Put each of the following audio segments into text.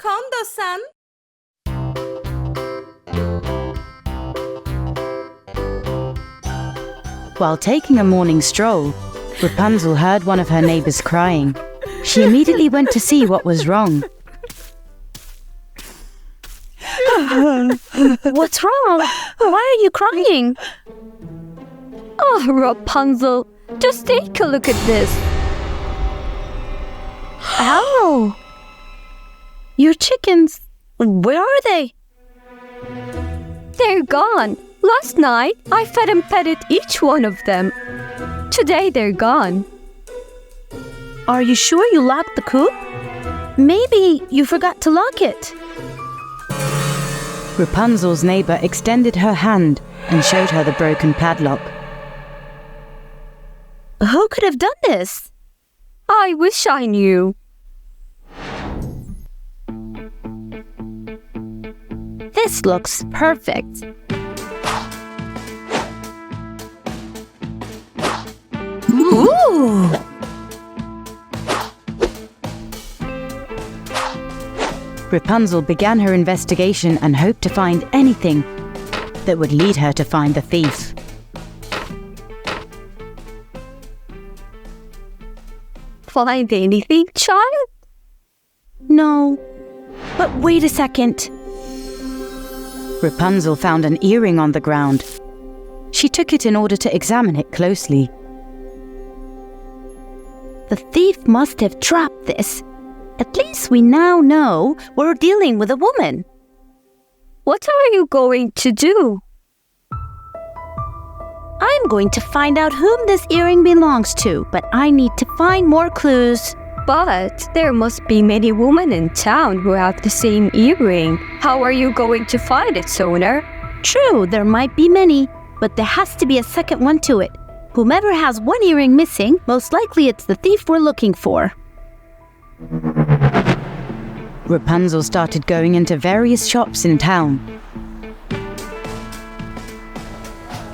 Kondo-san! While taking a morning stroll, Rapunzel heard one of her neighbors crying. She immediately went to see what was wrong. What's wrong? Why are you crying? Oh, Rapunzel, just take a look at this. Ow! Your chickens, where are they? They're gone. Last night, I fed and petted each one of them. Today, they're gone. Are you sure you locked the coop? Maybe you forgot to lock it. Rapunzel's neighbor extended her hand and showed her the broken padlock. Who could have done this? I wish I knew. This looks perfect. Ooh! Rapunzel began her investigation and hoped to find anything that would lead her to find the thief. Find anything, child? No. But wait a second. Rapunzel found an earring on the ground. She took it in order to examine it closely. The thief must have dropped this. At least we now know we're dealing with a woman. What are you going to do? I'm going to find out whom this earring belongs to, but I need to find more clues. But there must be many women in town who have the same earring. How are you going to find its owner? True, there might be many, but there has to be a second one to it. Whomever has one earring missing, most likely it's the thief we're looking for. Rapunzel started going into various shops in town.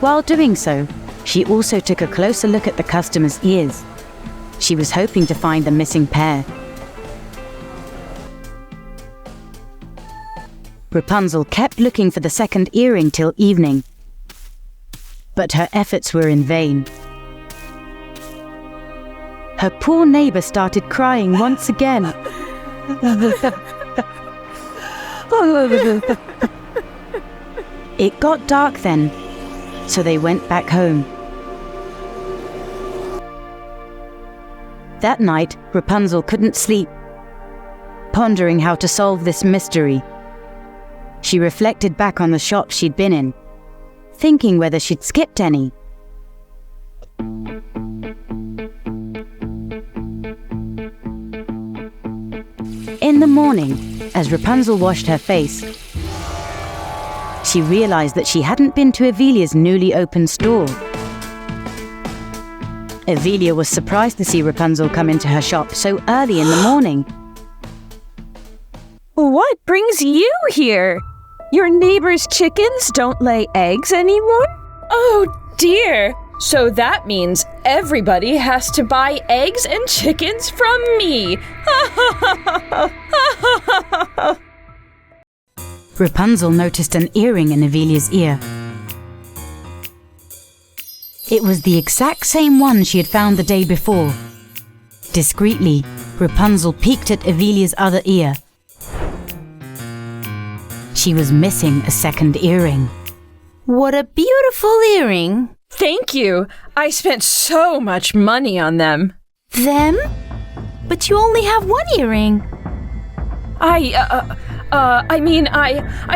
While doing so, she also took a closer look at the customers' ears. She was hoping to find the missing pair. Rapunzel kept looking for the second earring till evening, but her efforts were in vain. Her poor neighbor started crying once again. It got dark then, so they went back home. That night, Rapunzel couldn't sleep, pondering how to solve this mystery. She reflected back on the shops she'd been in, thinking whether she'd skipped any. In the morning, as Rapunzel washed her face, she realized that she hadn't been to Evelia's newly opened store. Evelia was surprised to see Rapunzel come into her shop so early in the morning. What brings you here? Your neighbor's chickens don't lay eggs anymore? Oh dear! So that means everybody has to buy eggs and chickens from me! Rapunzel noticed an earring in Evelia's ear. It was the exact same one she had found the day before. Discreetly, Rapunzel peeked at Evelia's other ear. She was missing a second earring. What a beautiful earring! Thank you! I spent so much money on them. Them? But you only have one earring. I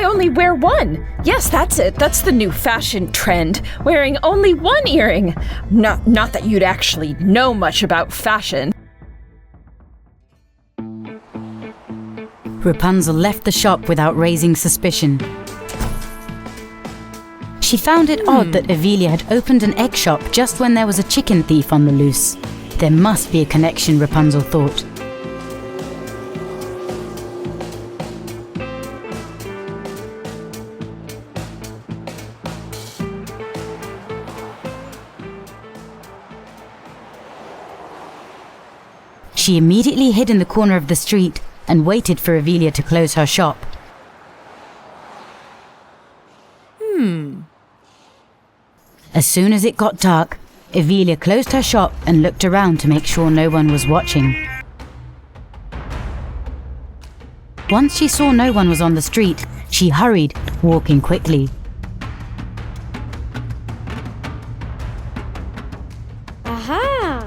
only wear one. Yes, that's it. That's the new fashion trend. Wearing only one earring. Not that you'd actually know much about fashion. Rapunzel left the shop without raising suspicion. She found it odd that Evelia had opened an egg shop just when there was a chicken thief on the loose. There must be a connection, Rapunzel thought. She immediately hid in the corner of the street and waited for Evelia to close her shop. As soon as it got dark, Evelia closed her shop and looked around to make sure no one was watching. Once she saw no one was on the street, she hurried, walking quickly. Aha!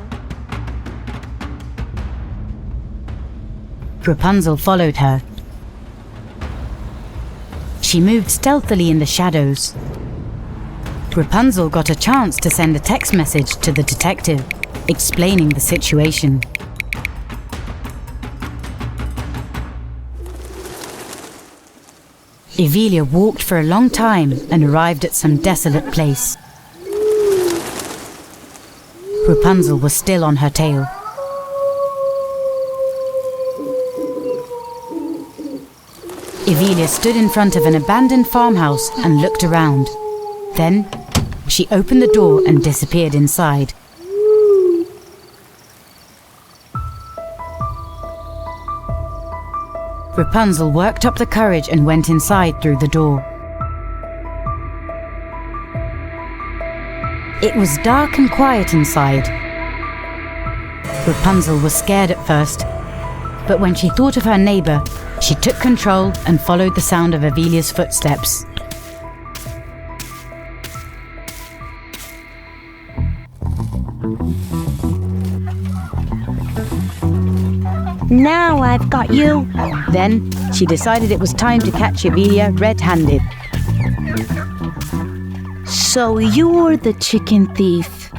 Rapunzel followed her. She moved stealthily in the shadows. Rapunzel got a chance to send a text message to the detective, explaining the situation. Evelia walked for a long time and arrived at some desolate place. Rapunzel was still on her tail. Evelia stood in front of an abandoned farmhouse and looked around. Then, she opened the door and disappeared inside. Rapunzel worked up the courage and went inside through the door. It was dark and quiet inside. Rapunzel was scared at first, but when she thought of her neighbor, she took control and followed the sound of Evelia's footsteps. Now I've got you. Then, she decided it was time to catch Evelia red-handed. So you're the chicken thief.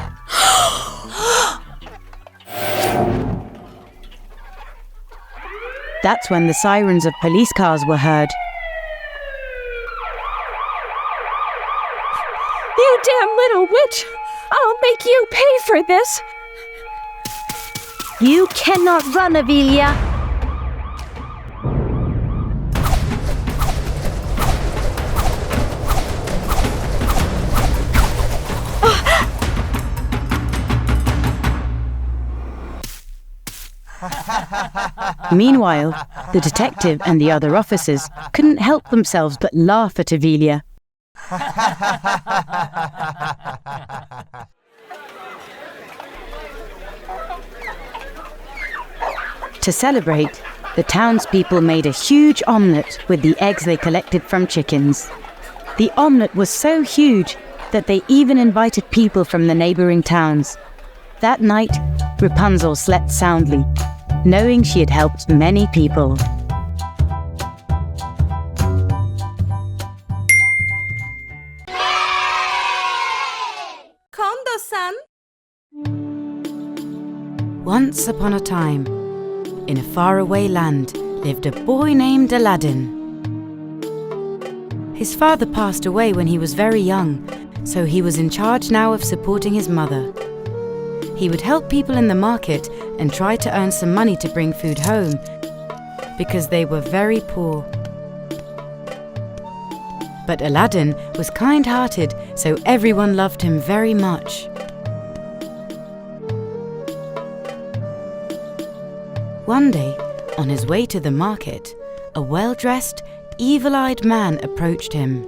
That's when the sirens of police cars were heard. You damn little witch! I'll make you pay for this! You cannot run, Evelia. Meanwhile, the detective and the other officers couldn't help themselves but laugh at Evelia. To celebrate, the townspeople made a huge omelette with the eggs they collected from chickens. The omelette was so huge that they even invited people from the neighboring towns. That night, Rapunzel slept soundly, knowing she had helped many people. KONDOSAN! Once upon a time, in a faraway land, lived a boy named Aladdin. His father passed away when he was very young, so he was in charge now of supporting his mother. He would help people in the market and try to earn some money to bring food home, because they were very poor. But Aladdin was kind-hearted, so everyone loved him very much. One day, on his way to the market, a well-dressed, evil-eyed man approached him.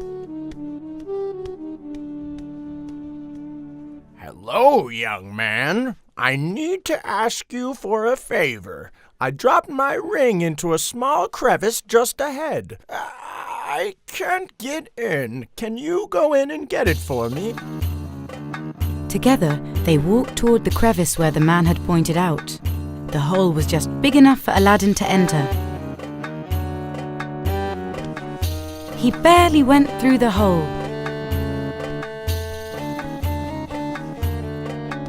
Hello, young man. I need to ask you for a favor. I dropped my ring into a small crevice just ahead. I can't get in. Can you go in and get it for me? Together, they walked toward the crevice where the man had pointed out. The hole was just big enough for Aladdin to enter. He barely went through the hole.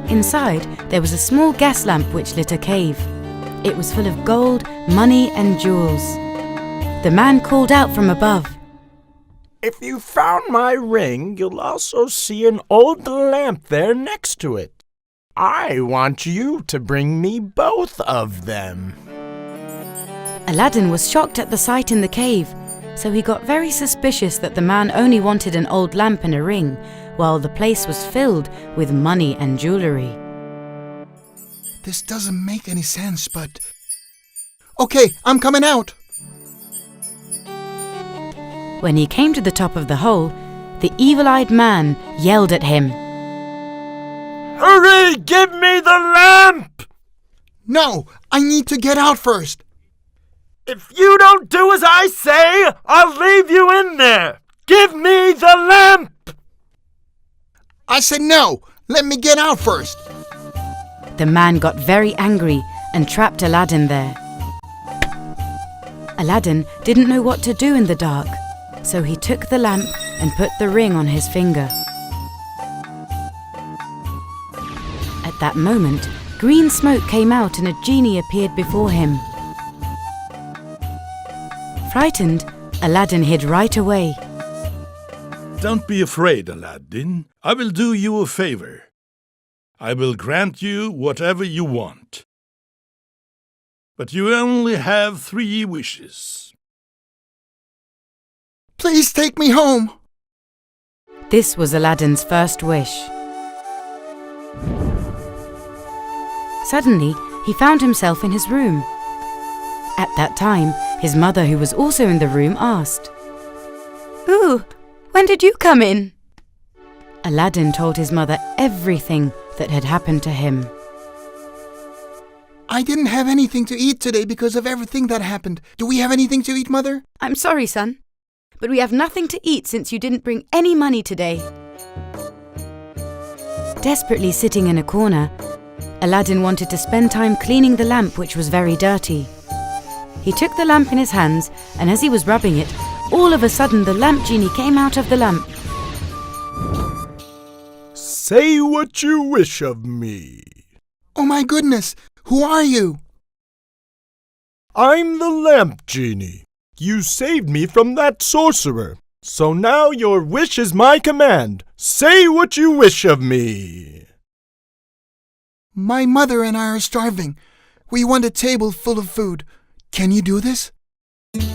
Inside, there was a small gas lamp which lit a cave. It was full of gold, money, and jewels. The man called out from above. If you found my ring, you'll also see an old lamp there next to it. I want you to bring me both of them. Aladdin was shocked at the sight in the cave, so he got very suspicious that the man only wanted an old lamp and a ring, while the place was filled with money and jewelry. This doesn't make any sense, but... Okay, I'm coming out. When he came to the top of the hole, the evil-eyed man yelled at him. Hurry! Give me the lamp! No, I need to get out first. If you don't do as I say, I'll leave you in there! Give me the lamp! I said no. Let me get out first. The man got very angry and trapped Aladdin there. Aladdin didn't know what to do in the dark, so he took the lamp and put the ring on his finger. At that moment, green smoke came out and a genie appeared before him. Frightened, Aladdin hid right away. Don't be afraid, Aladdin. I will do you a favor. I will grant you whatever you want. But you only have 3 wishes. Please take me home. This was Aladdin's first wish. Suddenly, he found himself in his room. At that time, his mother, who was also in the room, asked, "Ooh, when did you come in?" Aladdin told his mother everything that had happened to him. I didn't have anything to eat today because of everything that happened. Do we have anything to eat, Mother? "I'm sorry, son, but we have nothing to eat since you didn't bring any money today." Desperately sitting in a corner, Aladdin wanted to spend time cleaning the lamp, which was very dirty. He took the lamp in his hands, and as he was rubbing it, all of a sudden the lamp genie came out of the lamp. Say what you wish of me. Oh my goodness, who are you? I'm the lamp genie. You saved me from that sorcerer. So now your wish is my command. Say what you wish of me. My mother and I are starving. We want a table full of food. Can you do this?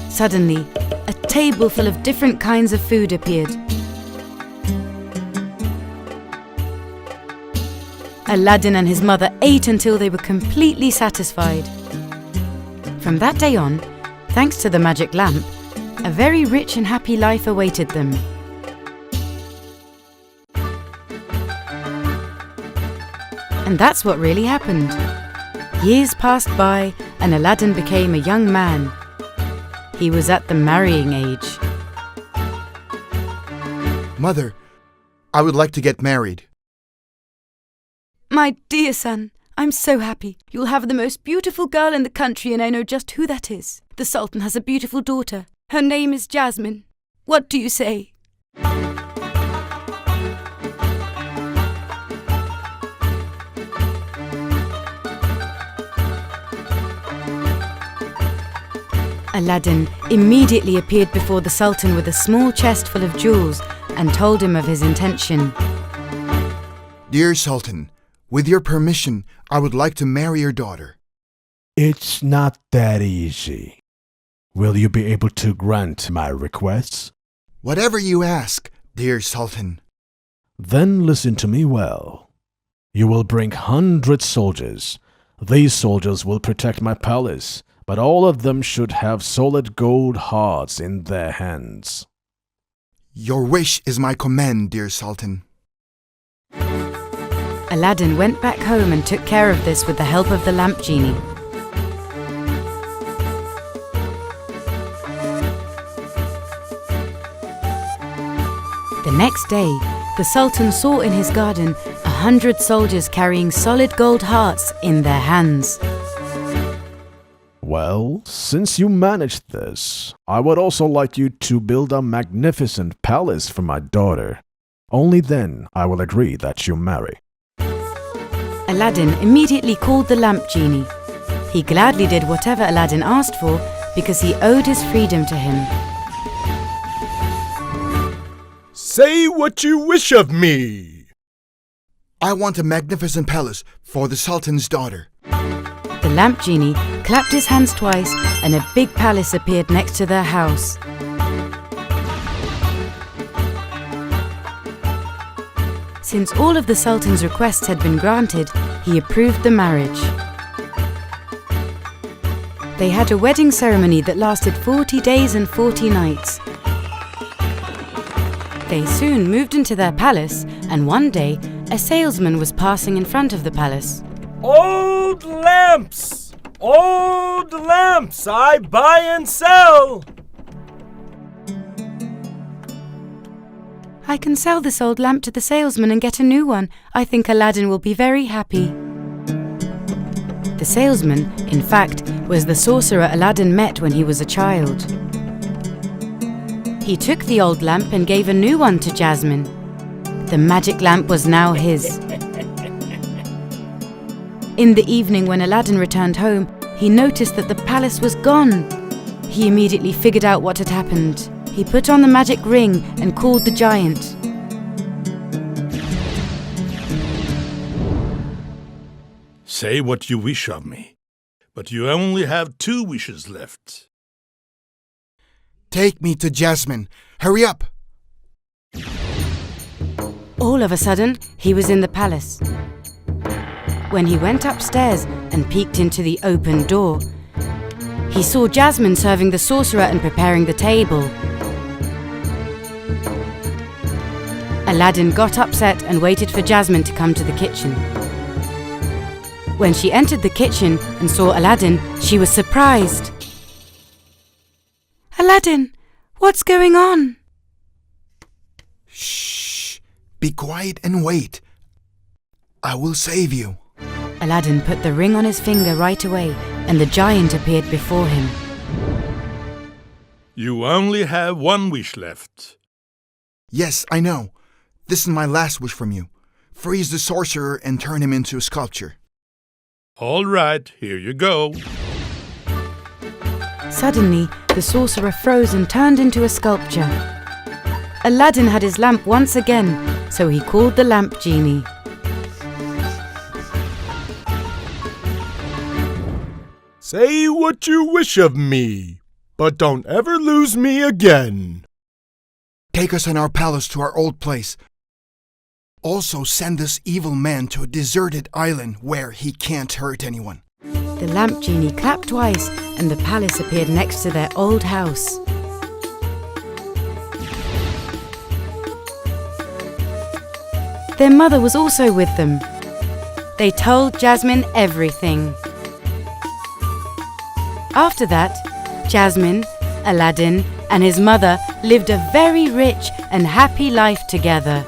Suddenly, a table full of different kinds of food appeared. Aladdin and his mother ate until they were completely satisfied. From that day on, thanks to the magic lamp, a very rich and happy life awaited them. And that's what really happened. Years passed by and Aladdin became a young man. He was at the marrying age. Mother, I would like to get married. My dear son, I'm so happy. You'll have the most beautiful girl in the country, and I know just who that is. The Sultan has a beautiful daughter. Her name is Jasmine. What do you say? Aladdin immediately appeared before the Sultan with a small chest full of jewels and told him of his intention. Dear Sultan, with your permission, I would like to marry your daughter. It's not that easy. Will you be able to grant my requests? Whatever you ask, dear Sultan. Then listen to me well. You will bring 100 soldiers. These soldiers will protect my palace, but all of them should have solid gold hearts in their hands. Your wish is my command, dear Sultan. Aladdin went back home and took care of this with the help of the lamp genie. The next day, the Sultan saw in his garden 100 soldiers carrying solid gold hearts in their hands. Well, since you managed this, I would also like you to build a magnificent palace for my daughter. Only then I will agree that you marry. Aladdin immediately called the lamp genie. He gladly did whatever Aladdin asked for because he owed his freedom to him. Say what you wish of me. I want a magnificent palace for the Sultan's daughter. The lamp genie clapped his hands twice and a big palace appeared next to their house. Since all of the Sultan's requests had been granted, he approved the marriage. They had a wedding ceremony that lasted 40 days and 40 nights. They soon moved into their palace, and one day, a salesman was passing in front of the palace. Old lamps! Old lamps! I buy and sell! I can sell this old lamp to the salesman and get a new one. I think Aladdin will be very happy. The salesman, in fact, was the sorcerer Aladdin met when he was a child. He took the old lamp and gave a new one to Jasmine. The magic lamp was now his. In the evening, when Aladdin returned home, he noticed that the palace was gone. He immediately figured out what had happened. He put on the magic ring and called the giant. Say what you wish of me, but you only have 2 wishes left. Take me to Jasmine. Hurry up! All of a sudden, he was in the palace. When he went upstairs and peeked into the open door, he saw Jasmine serving the sorcerer and preparing the table. Aladdin got upset and waited for Jasmine to come to the kitchen. When she entered the kitchen and saw Aladdin, she was surprised. Aladdin, what's going on? Shh! Be quiet and wait. I will save you. Aladdin put the ring on his finger right away, and the giant appeared before him. You only have 1 wish left. Yes, I know. This is my last wish from you. Freeze the sorcerer and turn him into a sculpture. All right, here you go. Suddenly, the sorcerer froze and turned into a sculpture. Aladdin had his lamp once again, so he called the lamp genie. Say what you wish of me, but don't ever lose me again. Take us and our palace to our old place. Also send this evil man to a deserted island where he can't hurt anyone. The lamp genie clapped twice, and the palace appeared next to their old house. Their mother was also with them. They told Jasmine everything. After that, Jasmine, Aladdin, and his mother lived a very rich and happy life together.